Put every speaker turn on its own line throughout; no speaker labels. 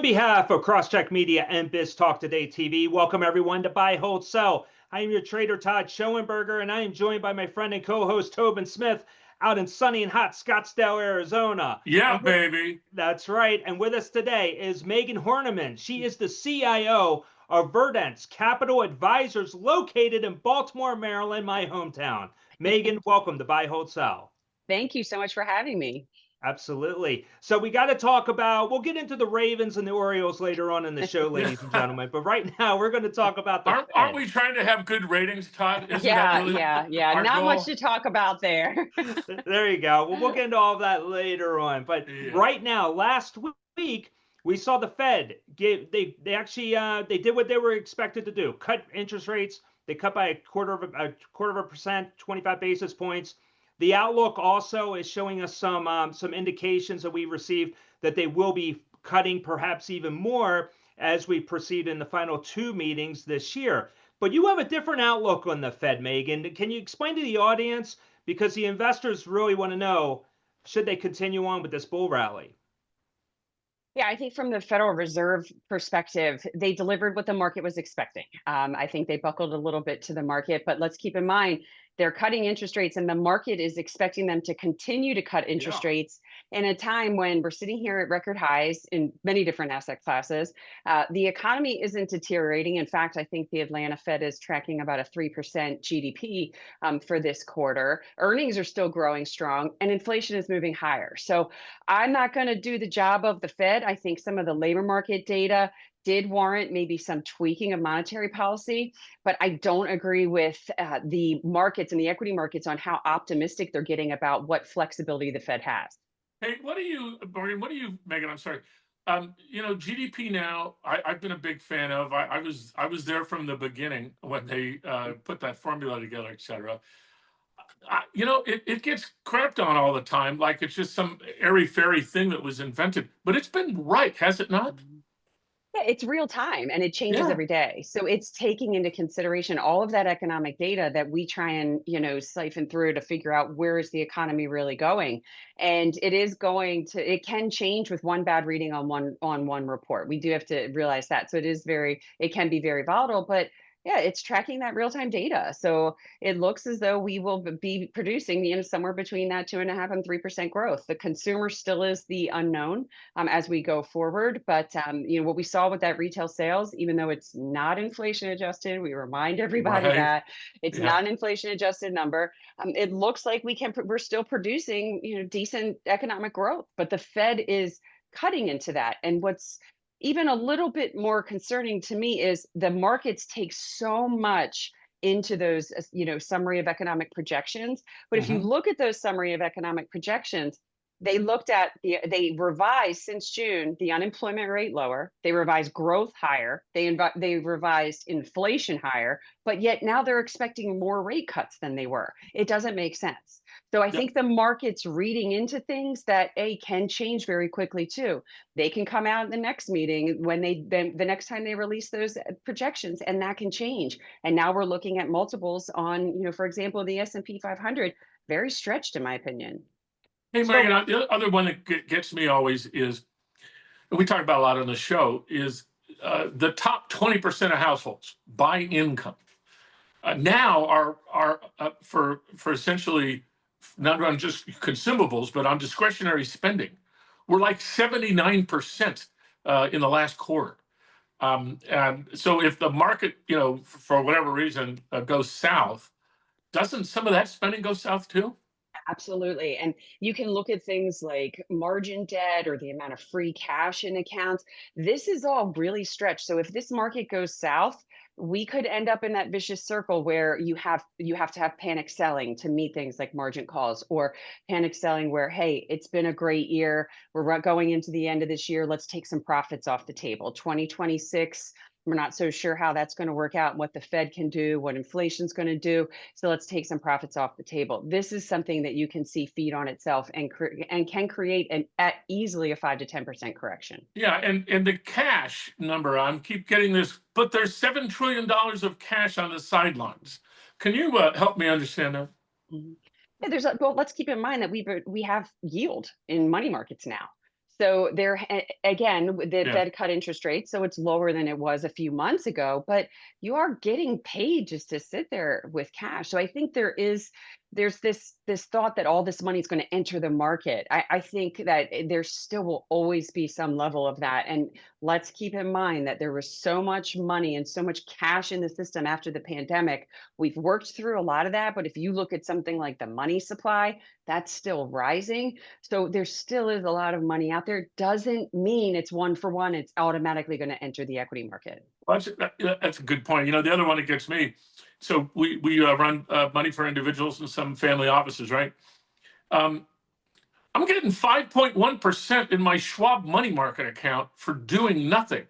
behalf of CrossCheck Media and Biz Talk Today TV, welcome everyone to Buy, Hold, Sell. I am your trader, Todd Schoenberger, and I am joined by my friend and co-host, Tobin Smith, out in sunny and hot Scottsdale, Arizona.
Yeah, baby.
That's right. And with us today is Megan Horneman. She is the CIO of Verdence Capital Advisors, located in Baltimore, Maryland, my hometown. Megan, welcome to Buy, Hold, Sell.
Thank you so much for having me.
Absolutely. So we got to talk about, we'll get into the Ravens and the Orioles later on in the show, ladies and gentlemen. But right now, we're going to talk about the
Aren't we trying to have good ratings, Todd? Isn't
yeah,
that really
yeah. Not
goal?
much to talk about there.
There you go. Well, we'll get into all of that later on. But right now, last week, we saw the Fed give, they actually they did what they were expected to do, cut interest rates. They cut by a quarter of a percent, 25 basis points. The outlook also is showing us some indications that we received that they will be cutting perhaps even more as we proceed in the final two meetings this year. But you have a different outlook on the Fed, Megan. Can you explain to the audience, because the investors really want to know, should they continue on with this bull rally?
Yeah, I think from the Federal Reserve perspective, they delivered what the market was expecting. I think they buckled a little bit to the market, but let's keep in mind, they're cutting interest rates and the market is expecting them to continue to cut interest rates in a time when we're sitting here at record highs in many different asset classes. The economy isn't deteriorating. In fact, I think the Atlanta Fed is tracking about a 3% GDP for this quarter. Earnings are still growing strong and inflation is moving higher. So I'm not going to do the job of the Fed. I think some of the labor market data did warrant maybe some tweaking of monetary policy, but I don't agree with the markets and the equity markets on how optimistic they're getting about what flexibility the Fed has.
Hey, Morgan, Megan, I'm sorry. GDP now, I've been a big fan of. I was there from the beginning when they put that formula together, et cetera. It gets crapped on all the time, like it's just some airy-fairy thing that was invented, but it's been right, has it not?
Yeah, it's real time and it changes every day. So it's taking into consideration all of that economic data that we try and, siphon through to figure out where is the economy really going. And it can change with one bad reading on one report. We do have to realize that. So it can be very volatile, but yeah, it's tracking that real-time data. So it looks as though we will be producing, somewhere between that 2.5% and 3% growth. The consumer still is the unknown as we go forward. But what we saw with that retail sales, even though it's not inflation adjusted, we remind everybody that it's not an inflation adjusted number. It looks like we're still producing, decent economic growth, but the Fed is cutting into that. And what's even a little bit more concerning to me is the markets take so much into those, summary of economic projections. But if you look at those summary of economic projections, they revised since June the unemployment rate lower, they revised growth higher, they revised inflation higher, but yet now they're expecting more rate cuts than they were. It doesn't make sense. So I think the market's reading into things that can change very quickly too. They can come out in the next meeting the next time they release those projections, and that can change. And now we're looking at multiples on, for example, the S&P 500, very stretched in my opinion.
Hey, Megan, the other one that gets me always is, we talk about a lot on the show, is the top 20% of households by income now are for essentially not on just consumables, but on discretionary spending. We're like 79% in the last quarter. And so if the market, for whatever reason, goes south, doesn't some of that spending go south too?
Absolutely. And you can look at things like margin debt or the amount of free cash in accounts. This is all really stretched. So if this market goes south, we could end up in that vicious circle where you have to have panic selling to meet things like margin calls, or panic selling where, hey, it's been a great year. We're going into the end of this year. Let's take some profits off the table. 2026. We're not so sure how that's going to work out, what the Fed can do, what inflation's going to do. So let's take some profits off the table. This is something that you can see feed on itself and can create at easily a 5 to 10% correction.
Yeah, and the cash number, I keep getting this, but there's $7 trillion of cash on the sidelines. Can you help me understand that?
Yeah, well, let's keep in mind that we have yield in money markets now. So again, the
Yeah.
Fed cut interest rates, so it's lower than it was a few months ago, but you are getting paid just to sit there with cash. So I think there's this thought that all this money is going to enter the market. I think that there still will always be some level of that. And let's keep in mind that there was so much money and so much cash in the system after the pandemic. We've worked through a lot of that, but if you look at something like the money supply, that's still rising. So there still is a lot of money out there. Doesn't mean it's one for one, it's automatically going to enter the equity market.
Well, that's a good point. The other one that gets me. So we run money for individuals and some family offices, right? Um, I'm getting 5.1% in my Schwab money market account for doing nothing,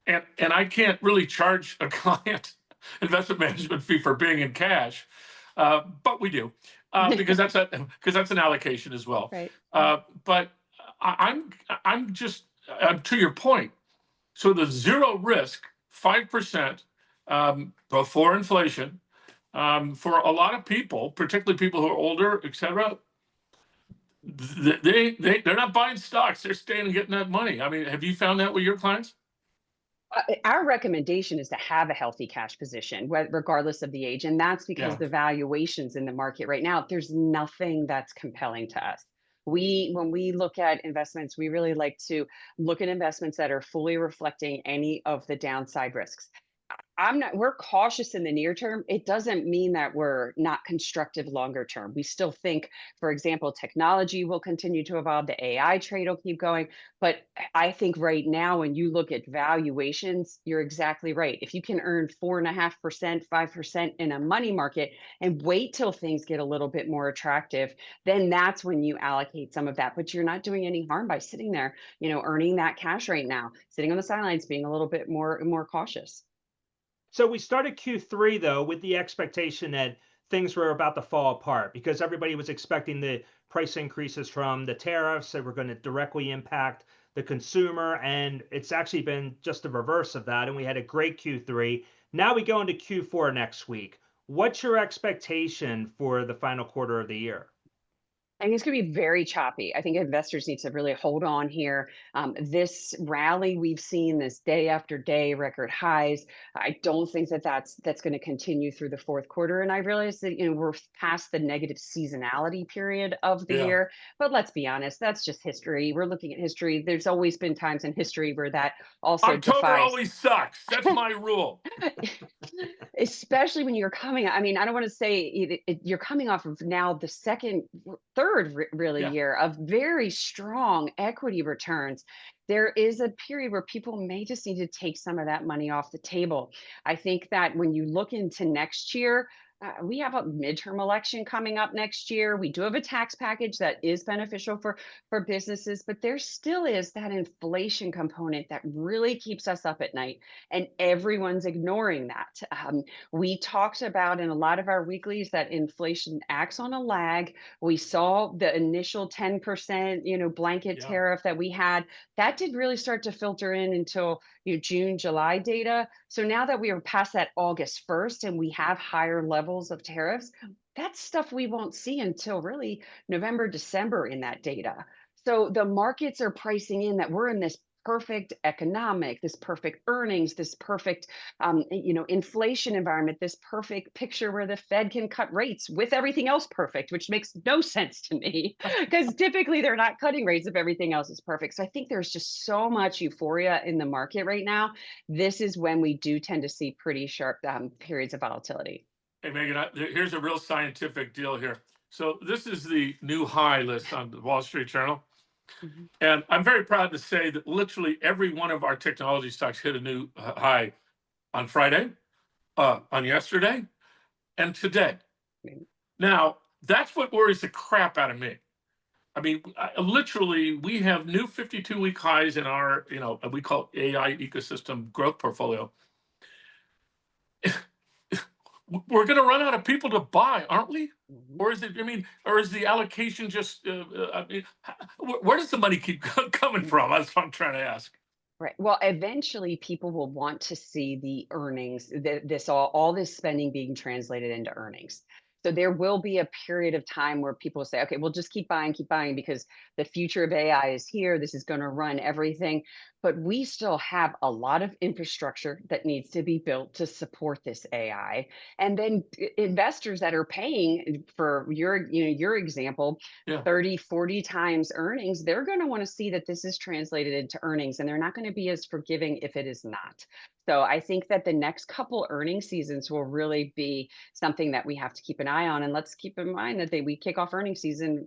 and I can't really charge a client investment management fee for being in cash, but we do because that's an allocation as well.
Right.
But I'm just to your point. So the zero risk 5% before inflation for a lot of people, particularly people who are older, et cetera, they're not buying stocks. They're staying and getting that money. I mean, have you found that with your clients?
Our recommendation is to have a healthy cash position, regardless of the age. And that's because
Yeah.
the valuations in the market right now, there's nothing that's compelling to us. When we look at investments, we really like to look at investments that are fully reflecting any of the downside risks. We're cautious in the near term. It doesn't mean that we're not constructive longer term. We still think, for example, technology will continue to evolve, the AI trade will keep going. But I think right now, when you look at valuations, you're exactly right. If you can earn 4.5%, 5% in a money market and wait till things get a little bit more attractive, then that's when you allocate some of that. But you're not doing any harm by sitting there, earning that cash right now, sitting on the sidelines, being a little bit more cautious.
So we started Q3 though with the expectation that things were about to fall apart because everybody was expecting the price increases from the tariffs that were going to directly impact the consumer. And it's actually been just the reverse of that. And we had a great Q3. Now we go into Q4 next week. What's your expectation for the final quarter of the year?
I think it's going to be very choppy. I think investors need to really hold on here. This rally we've seen, this day after day record highs, I don't think that that's going to continue through the fourth quarter. And I realize that we're past the negative seasonality period of the
Yeah.
year. But let's be honest, that's just history. We're looking at history. There's always been times in history where that also
October
defies.
always sucks. That's my rule.
Especially when you're coming, I mean, I don't want to say you're coming off of now the third really
Yeah.
year of very strong equity returns. There is a period where people may just need to take some of that money off the table. I think that when you look into next year, we have a midterm election coming up next year. We do have a tax package that is beneficial for businesses, but there still is that inflation component that really keeps us up at night, and everyone's ignoring that. We talked about in a lot of our weeklies that inflation acts on a lag. We saw the initial 10%, blanket
Yeah.
tariff that we had. That did really start to filter in until June, July data. So now that we are past that August 1st and we have higher levels of tariffs, that's stuff we won't see until really November, December in that data. So the markets are pricing in that we're in this perfect economic, this perfect earnings, this perfect, inflation environment, this perfect picture where the Fed can cut rates with everything else perfect, which makes no sense to me because typically they're not cutting rates if everything else is perfect. So I think there's just so much euphoria in the market right now. This is when we do tend to see pretty sharp periods of volatility.
Hey, Megan, here's a real scientific deal here. So this is the new high list on the Wall Street Journal.
Mhm.
And I'm very proud to say that literally every one of our technology stocks hit a new high on Friday, on yesterday, and today.
Mhm.
Now, that's what worries the crap out of me. I mean, literally, we have new 52-week highs in our, we call AI ecosystem growth portfolio. We're going to run out of people to buy, aren't we?
Mhm.
Or is it? I mean, or is the allocation just? I mean, where does the money keep coming from? That's what I'm trying to ask.
Right. Well, eventually people will want to see the earnings, all this spending being translated into earnings. So there will be a period of time where people say, okay, we'll just keep buying because the future of AI is here. This is going to run everything. But we still have a lot of infrastructure that needs to be built to support this AI. And then investors that are paying for your example,
Yeah.
30, 40 times earnings, they're going to want to see that this is translated into earnings, and they're not going to be as forgiving if it is not. So I think that the next couple earnings seasons will really be something that we have to keep an eye on. And let's keep in mind that we kick off earnings season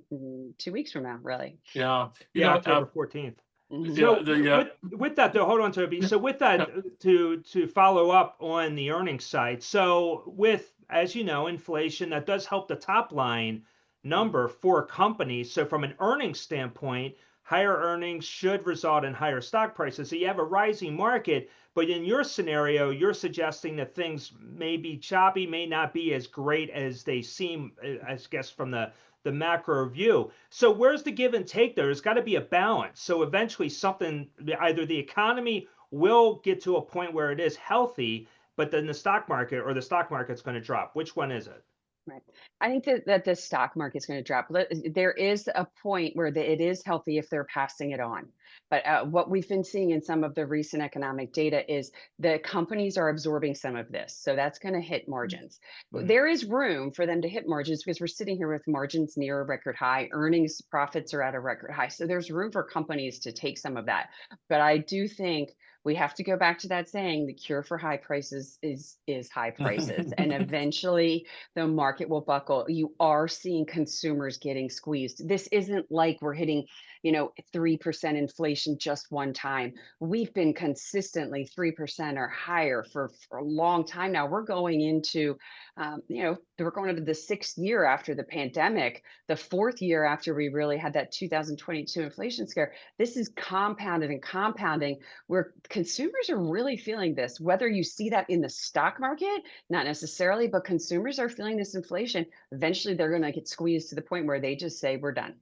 2 weeks from now, really.
Yeah.
Yeah, October 14th.
Yeah,
So with that though, hold on, Toby. So with that, to follow up on the earnings side. So with, as you know, inflation, that does help the top line number for companies. So from an earnings standpoint, higher earnings should result in higher stock prices. So you have a rising market, but in your scenario, you're suggesting that things may be choppy, may not be as great as they seem, I guess, from the macro view. So where's the give and take there? There's got to be a balance. So eventually something, either the economy will get to a point where it is healthy, but then the stock market's going to drop. Which one is it?
Right. I think that the stock market's going to drop. There is a point where it is healthy if they're passing it on. But what we've been seeing in some of the recent economic data is the companies are absorbing some of this. So that's going to hit margins.
Mm.
There is room for them to hit margins because we're sitting here with margins near a record high. Earnings profits are at a record high. So there's room for companies to take some of that. But I do think we have to go back to that saying the cure for high prices is high prices. And eventually the market will buckle. You are seeing consumers getting squeezed. This isn't like we're hitting, 3% inflation just one time. We've been consistently 3% or higher for a long time now. We're going into, we're going into the 6th year after the pandemic, the 4th year after we really had that 2022 inflation scare. This is compounded and compounding, where consumers are really feeling this, whether you see that in the stock market, not necessarily, but consumers are feeling this inflation. Eventually they're going to get squeezed to the point where they just say, we're done.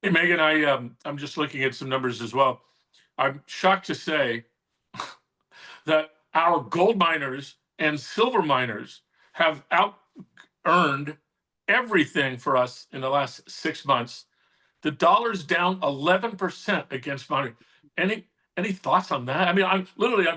Hey, Megan, I'm just looking at some numbers as well. I'm shocked to say that our gold miners and silver miners have out earned everything for us in the last 6 months. The dollar's down 11% against money. Any thoughts on that? I mean, I'm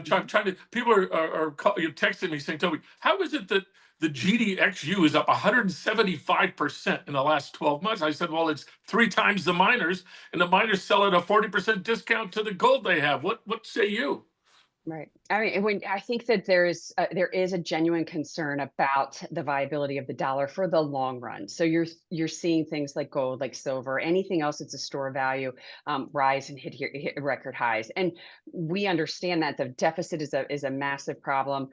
trying to. People are texting me saying, "Toby, how is it that the GDXU is up 175% in the last 12 months?" I said, "Well, it's 3 times the miners, and the miners sell at a 40% discount to the gold they have. What say you?"
Right. I mean, I think that there is a genuine concern about the viability of the dollar for the long run. So you're seeing things like gold, like silver, anything else that's a store of value, rise and hit record highs. And we understand that the deficit is a massive problem.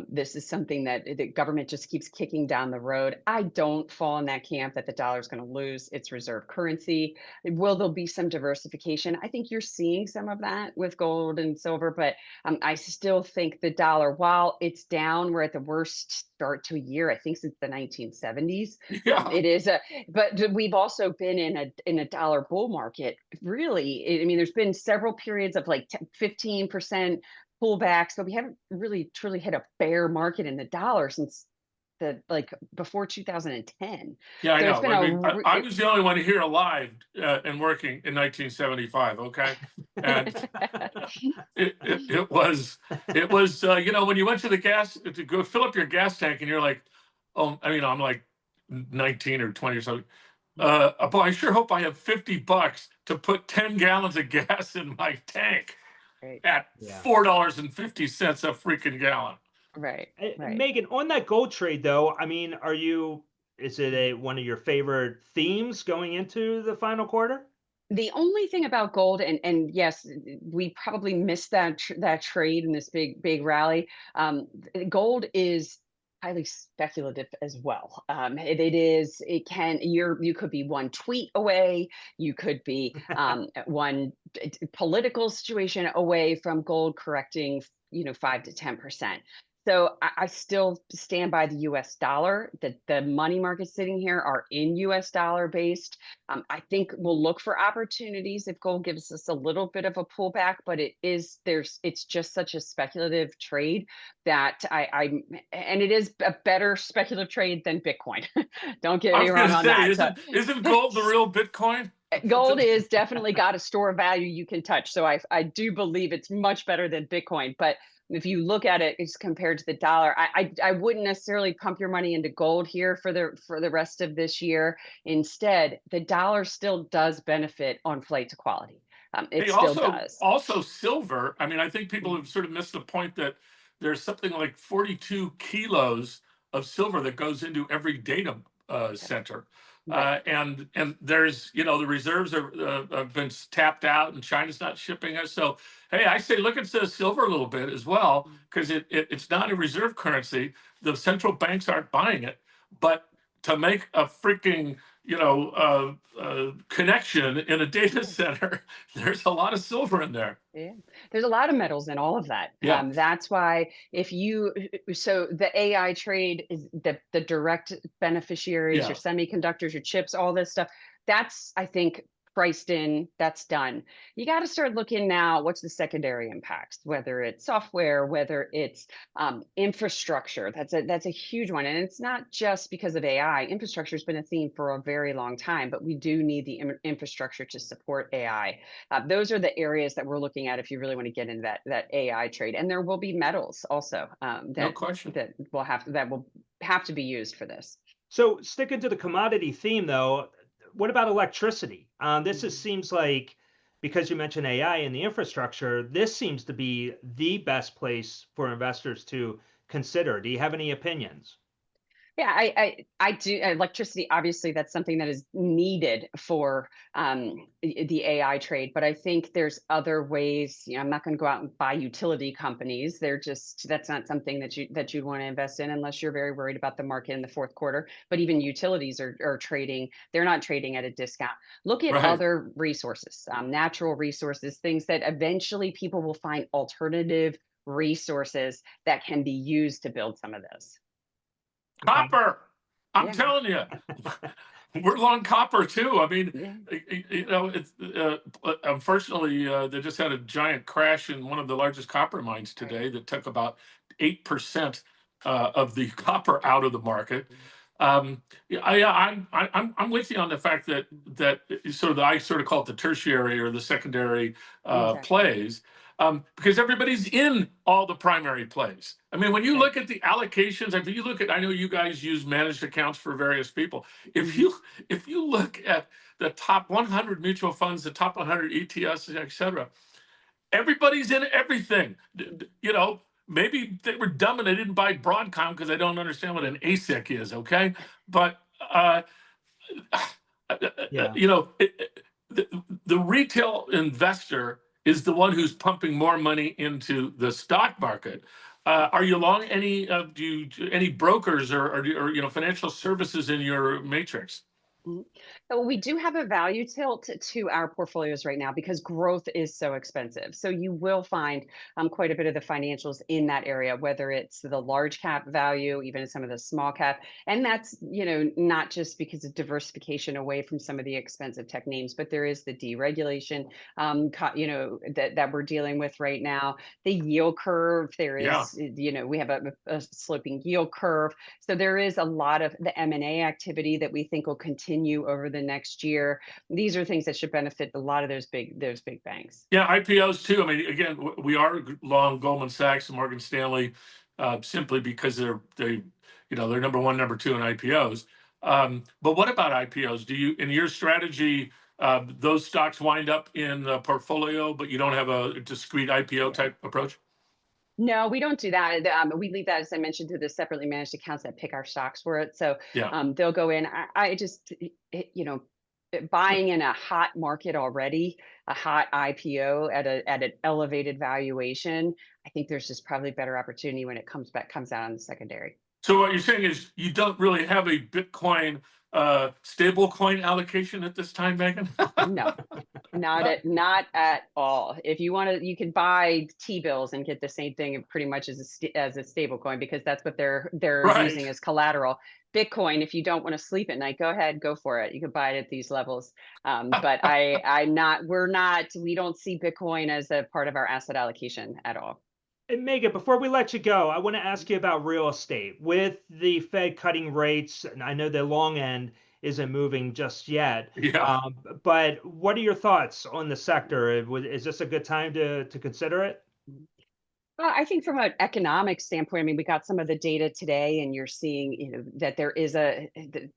This is something that the government just keeps kicking down the road. I don't fall in that camp that the dollar is going to lose its reserve currency. Will there be some diversification? I think you're seeing some of that with gold and silver, but I still think the dollar, while it's down, we're at the worst start to a year, I think, since the 1970s.
Yeah.
It is but we've also been in a dollar bull market. Really, I mean, there's been several periods of like 15% pullbacks, but we haven't really truly hit a bear market in the dollar since before 2010.
Yeah, I
So it's
know.
been
I mean, I was the only one here alive and working in 1975. Okay, and it was when you went to the gas to go fill up your gas tank, and you're like, oh, I mean, I'm like 19 or 20 or something. Boy, I sure hope I have $50 to put 10 gallons of gas in my tank
right.
at $4.50 a freaking gallon.
Right.
Megan, on that gold trade though, I mean, is it one of your favorite themes going into the final quarter?
The only thing about gold, and yes, we probably missed that trade in this big rally. Gold is highly speculative as well. You could be one tweet away, you could be one political situation away from gold correcting 5 to 10%. So I still stand by the US dollar, that the money markets sitting here are in US dollar based. I think we'll look for opportunities if gold gives us a little bit of a pullback, but it's just such a speculative trade that and it is a better speculative trade than Bitcoin. Don't get
I
me
was
wrong
going to
on
say,
that. So
isn't gold the real Bitcoin?
gold is definitely got a store of value you can touch. So I do believe it's much better than Bitcoin. But if you look at it as compared to the dollar, I wouldn't necessarily pump your money into gold here for the rest of this year. Instead, the dollar still does benefit on flight to quality. It
Hey,
still does.
also silver. I mean, I think people have sort of missed the point that there's something like 42 kilos of silver that goes into every data center.
Right.
And there's, the reserves have been tapped out and China's not shipping us. So, hey, I say look into silver a little bit as well, because it's not a reserve currency. The central banks aren't buying it. But to make a freaking, connection in a data center, there's a lot of silver in there.
Yeah, there's a lot of metals in all of that.
Yeah.
That's why so the AI trade is the direct beneficiaries,
Yeah.
your semiconductors, your chips, all this stuff. That's, I think, priced in. That's done. You got to start looking now. What's the secondary impacts? Whether it's software, whether it's infrastructure. That's a huge one, and it's not just because of AI. Infrastructure has been a theme for a very long time, but we do need the infrastructure to support AI. Those are the areas that we're looking at if you really want to get into that AI trade. And there will be metals also
No question.
that will have to be used for this.
So sticking to the commodity theme, though, what about electricity? Seems like, because you mentioned AI and the infrastructure, this seems to be the best place for investors to consider. Do you have any opinions?
Yeah, I do. Electricity, obviously, that's something that is needed for the AI trade. But I think there's other ways. I'm not going to go out and buy utility companies. That's not something that you want to invest in unless you're very worried about the market in the fourth quarter. But even utilities are trading. They're not trading at a discount. Look at
Right.
other resources, natural resources, things that eventually people will find alternative resources that can be used to build some of this.
Copper. I'm
Yeah.
telling you, we're long copper too. I mean,
Yeah.
it's unfortunately they just had a giant crash in one of the largest copper mines today that took about 8% of the copper out of the market. Yeah, I'm with you on the fact that I sort of call it the tertiary or the secondary
Exactly.
plays. Because everybody's in all the primary plays. I mean, when you look at the allocations, if you look at, I know you guys use managed accounts for various people. If you look at the top 100 mutual funds, the top 100 ETFs, et cetera, everybody's in everything. Maybe they were dumb and they didn't buy Broadcom because they don't understand what an ASIC is. Okay, but
Yeah.
The retail investor is the one who's pumping more money into the stock market. Are you long any brokers or financial services in your matrix?
So we do have a value tilt to our portfolios right now because growth is so expensive. So you will find quite a bit of the financials in that area, whether it's the large cap value, even some of the small cap. And that's, not just because of diversification away from some of the expensive tech names, but there is the deregulation, that we're dealing with right now. The yield curve, there
Yeah.
is, we have a sloping yield curve. So there is a lot of the M&A activity that we think will continue over the next year. These are things that should benefit a lot of those big banks.
Yeah, IPOs too. I mean, again, we are long Goldman Sachs and Morgan Stanley, simply because they're number one, number two in IPOs. But what about IPOs? Do you, in your strategy, those stocks wind up in the portfolio, but you don't have a discrete IPO type approach?
No, we don't do that. We leave that, as I mentioned, to the separately managed accounts that pick our stocks for it. So
Yeah.
they'll go in. I just, buying in a hot market already, a hot IPO at an elevated valuation. I think there's just probably better opportunity when it comes out on the secondary.
So what you're saying is you don't really have a Bitcoin stable coin allocation at this time, Megan?
No. Not at all. If you want to, you can buy T-bills and get the same thing pretty much as a stable coin, because that's what they're
Right.
using as collateral. Bitcoin, if you don't want to sleep at night, go ahead, go for it. You can buy it at these levels. But we don't see Bitcoin as a part of our asset allocation at all.
And Megan, before we let you go, I want to ask you about real estate. With the Fed cutting rates, and I know the long end isn't moving just yet,
Yeah.
but what are your thoughts on the sector? Is this a good time to consider it?
Well, I think from an economic standpoint, I mean, we got some of the data today, and you're seeing, that there is that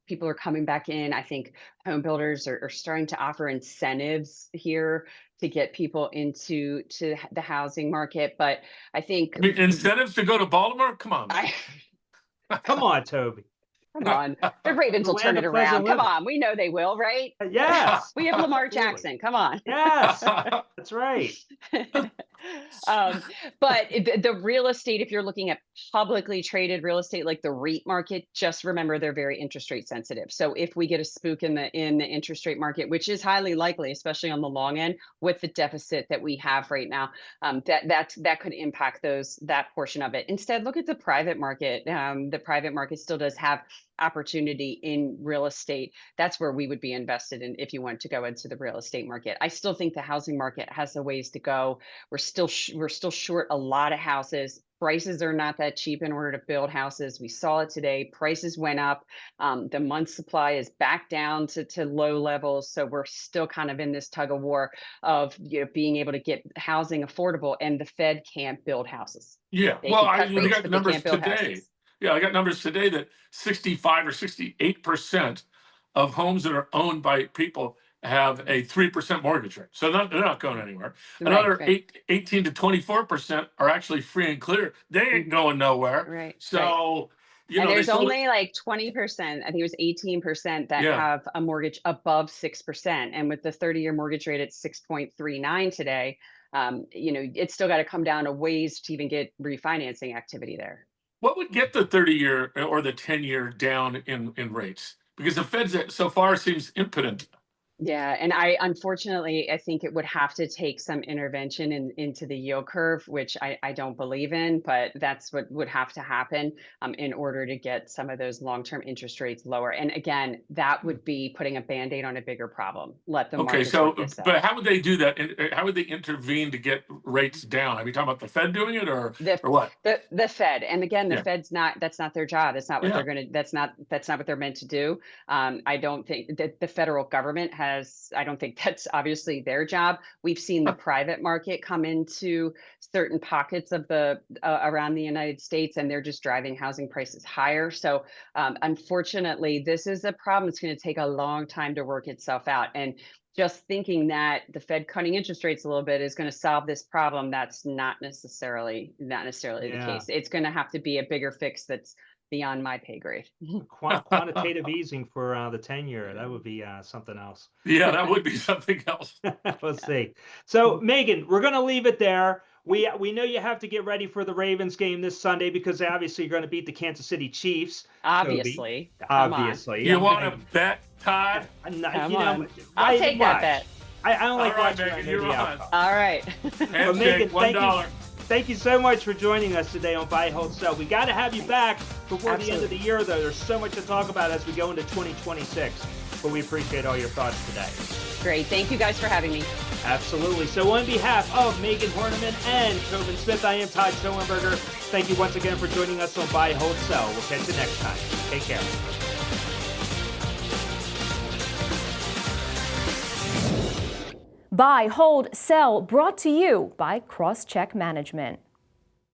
people are coming back in. I think home builders are starting to offer incentives here to get people into the housing market. But I think
I mean, incentives to go to Baltimore? Come on, man.
Come on, Toby.
Come on, the Ravens will turn it around. Come on, we know they will, right?
Yes.
We have Lamar
Absolutely.
Jackson. Come on.
Yes, that's right.
But the real estate, if you're looking at publicly traded real estate like the REIT market, just remember they're very interest rate sensitive. So if we get a spook in the interest rate market, which is highly likely, especially on the long end with the deficit that we have right now, that could impact that portion of it. Instead, look at the private market. The private market still does have opportunity in real estate. That's where we would be invested in if you want to go into the real estate market. I still think the housing market has a ways to go. We're still short a lot of houses. Prices are not that cheap in order to build houses. We saw it today. Prices went up. The month supply is back down to low levels. So we're still kind of in this tug of war of being able to get housing affordable, and the Fed can't build houses.
Yeah.
They
Well,
can cut
I
rates,
got
but they
numbers
can't build
today.
houses.
Yeah, I got numbers today that 65 or 68% of homes that are owned by people have a 3% mortgage rate. So they're not going anywhere. Another
Right.
18 to 24% are actually free and clear. They ain't going nowhere.
Right.
So,
And there's
they
only like 20%, I think it was 18% that
Yeah.
have a mortgage above 6%. And with the 30-year mortgage rate at 6.39 today, it's still got to come down a ways to even get refinancing activity there.
What would get the 30-year or the 10-year down in rates? Because the Fed so far seems impotent.
Yeah, and unfortunately, I think it would have to take some intervention into the yield curve, which I don't believe in, but that's what would have to happen in order to get some of those long-term interest rates lower. And again, that would be putting a Band-Aid on a bigger problem. Let the
Okay,
markets work this out.
but how would they do that? And how would they intervene to get rates down? Are we talking about the Fed doing it or what?
The Fed, and again, the
Yeah.
Fed's that's not their job. That's not what
Yeah.
they're gonna. That's not what they're meant to do. I don't think that the federal government has. I don't think that's obviously their job. We've seen the private market come into certain pockets of the around the United States, and they're just driving housing prices higher. So unfortunately, this is a problem. It's going to take a long time to work itself out. And just thinking that the Fed cutting interest rates a little bit is going to solve this problem, that's not necessarily the case. It's going to have to be a bigger fix that's beyond my pay grade.
Quantitative easing for the 10-year, that would be something else.
Yeah, that would be something else.
Let's see. So Megan, we're going to leave it there. We know you have to get ready for the Ravens game this Sunday because obviously you're going to beat the Kansas City Chiefs.
Obviously.
Obviously.
You want to bet, Todd?
Come on. I'll take that bet.
I don't like
right,
watching
Megan, you're on.
All right.
Well, Megan,
$1.
Thank you so much for joining us today on Buy, Hold, Sell. We got to have you back before the end of the year, though. There's so much to talk about as we go into 2026. But we appreciate all your thoughts today.
Great. Thank you guys for having me.
Absolutely. So on behalf of Megan Horneman and Tobin Smith, I am Todd Schoenberger. Thank you once again for joining us on Buy, Hold, Sell. We'll catch you next time. Take care.
Buy, Hold, Sell, brought to you by CrossCheck Management.